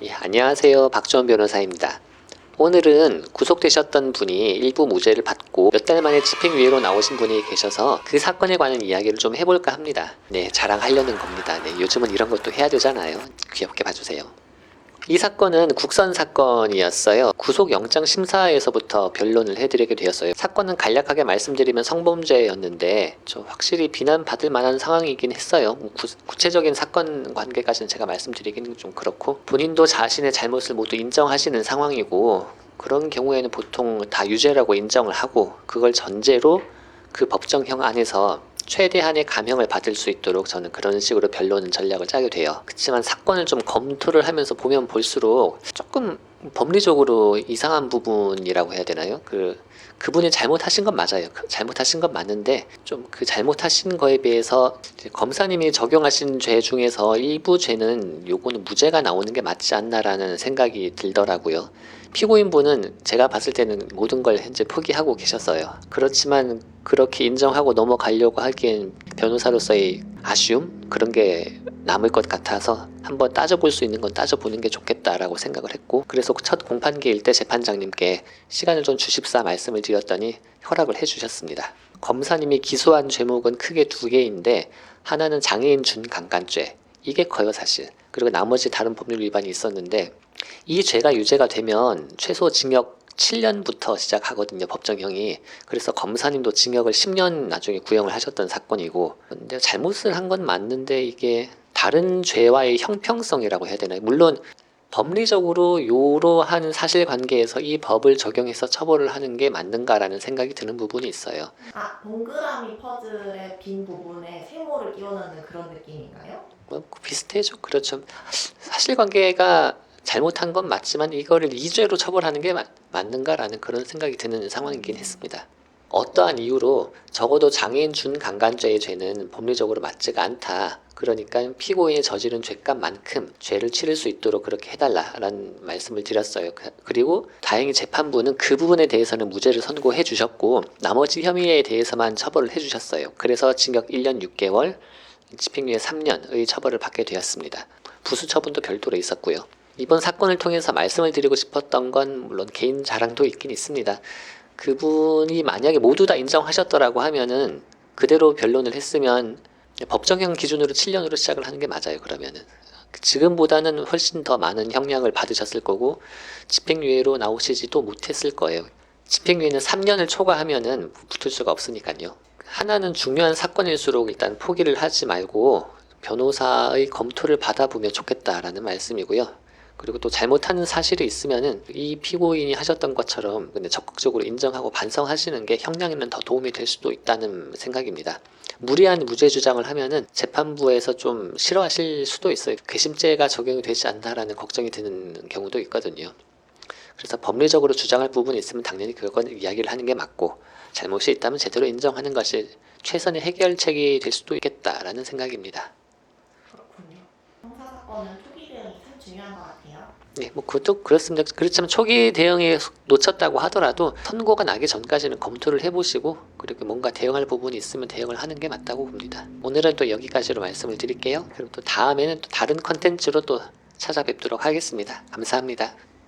예, 안녕하세요. 박주원 변호사입니다. 오늘은 구속되셨던 분이 일부 무죄를 받고 몇 달 만에 집행유예로 나오신 분이 계셔서 그 사건에 관한 이야기를 좀 해볼까 합니다. 네, 자랑하려는 겁니다. 네, 요즘은 이런 것도 해야 되잖아요. 귀엽게 봐주세요. 이 사건은 국선 사건이었어요. 구속영장 심사에서부터 변론을 해드리게 되었어요. 사건은 간략하게 말씀드리면 성범죄였는데 확실히 비난받을 만한 상황이긴 했어요. 구체적인 사건 관계까지는 제가 말씀드리기는 좀 그렇고, 본인도 자신의 잘못을 모두 인정하시는 상황이고, 그런 경우에는 보통 다 유죄라고 인정을 하고, 그걸 전제로 그 법정형 안에서 최대한의 감형을 받을 수 있도록 저는 그런 식으로 변론 전략을 짜게 돼요. 그렇지만 사건을 좀 검토를 하면서 보면 볼수록 조금 법리적으로 이상한 부분이라고 해야 되나요? 그분이 잘못하신 건 맞아요. 잘못하신 건 맞는데 좀 그 잘못하신 거에 비해서 검사님이 적용하신 죄 중에서 일부 죄는 요거는 무죄가 나오는 게 맞지 않나라는 생각이 들더라고요. 피고인분은 제가 봤을 때는 모든 걸 현재 포기하고 계셨어요. 그렇지만 그렇게 인정하고 넘어가려고 하기엔 변호사로서의 아쉬움? 그런 게 남을 것 같아서 한번 따져볼 수 있는 건 따져보는 게 좋겠다라고 생각을 했고, 그래서 첫 공판기일 때 재판장님께 시간을 좀 주십사 말씀을 드렸더니 허락을 해주셨습니다. 검사님이 기소한 죄목은 크게 두 개인데, 하나는 장애인 준강간죄, 이게 커요 사실. 그리고 나머지 다른 법률 위반이 있었는데, 이 죄가 유죄가 되면 최소 징역 7년부터 시작하거든요, 법정형이. 그래서 검사님도 징역을 10년 나중에 구형을 하셨던 사건이고, 근데 잘못을 한 건 맞는데 이게 다른 죄와의 형평성이라고 해야 되나요? 물론 법리적으로 이러한 사실관계에서 이 법을 적용해서 처벌을 하는 게 맞는가라는 생각이 드는 부분이 있어요. 동그라미 퍼즐의 빈 부분에 세모를 끼워 넣는 그런 느낌인가요? 뭐 비슷해죠. 그렇죠. 사실관계가 잘못한 건 맞지만 이거를 이죄로 처벌하는 게 맞는가라는 그런 생각이 드는 상황이긴 했습니다. 어떠한 이유로 적어도 장애인 준강간죄의 죄는 법리적으로 맞지가 않다. 그러니까 피고인이 저지른 죄값만큼 죄를 치를 수 있도록 그렇게 해달라라는 말씀을 드렸어요. 그리고 다행히 재판부는 그 부분에 대해서는 무죄를 선고해 주셨고, 나머지 혐의에 대해서만 처벌을 해 주셨어요. 그래서 징역 1년 6개월, 집행유예 3년의 처벌을 받게 되었습니다. 부수 처분도 별도로 있었고요. 이번 사건을 통해서 말씀을 드리고 싶었던 건 물론 개인 자랑도 있긴 있습니다. 그분이 만약에 모두 다 인정하셨더라고 하면은 그대로 변론을 했으면 법정형 기준으로 7년으로 시작을 하는 게 맞아요. 그러면은 지금보다는 훨씬 더 많은 형량을 받으셨을 거고 집행유예로 나오시지도 못했을 거예요. 집행유예는 3년을 초과하면은 붙을 수가 없으니까요. 하나는 중요한 사건일수록 일단 포기를 하지 말고 변호사의 검토를 받아보면 좋겠다라는 말씀이고요. 그리고 또 잘못하는 사실이 있으면은 이 피고인이 하셨던 것처럼 근데 적극적으로 인정하고 반성하시는 게 형량에는 더 도움이 될 수도 있다는 생각입니다. 무리한 무죄 주장을 하면은 재판부에서 좀 싫어하실 수도 있어요. 괘씸죄가 적용이 되지 않나라는 걱정이 드는 경우도 있거든요. 그래서 법리적으로 주장할 부분이 있으면 당연히 그건 이야기를 하는 게 맞고, 잘못이 있다면 제대로 인정하는 것이 최선의 해결책이 될 수도 있겠다라는 생각입니다. 그렇군요. 형사 사건은 초기 대응이 참 중요한 것 같아요. 네, 뭐 그것도 그렇습니다. 그렇지만 초기 대응에 놓쳤다고 하더라도 선고가 나기 전까지는 검토를 해보시고, 그리고 뭔가 대응할 부분이 있으면 대응을 하는 게 맞다고 봅니다. 오늘은 또 여기까지로 말씀을 드릴게요. 그럼 또 다음에는 또 다른 컨텐츠로 또 찾아뵙도록 하겠습니다. 감사합니다.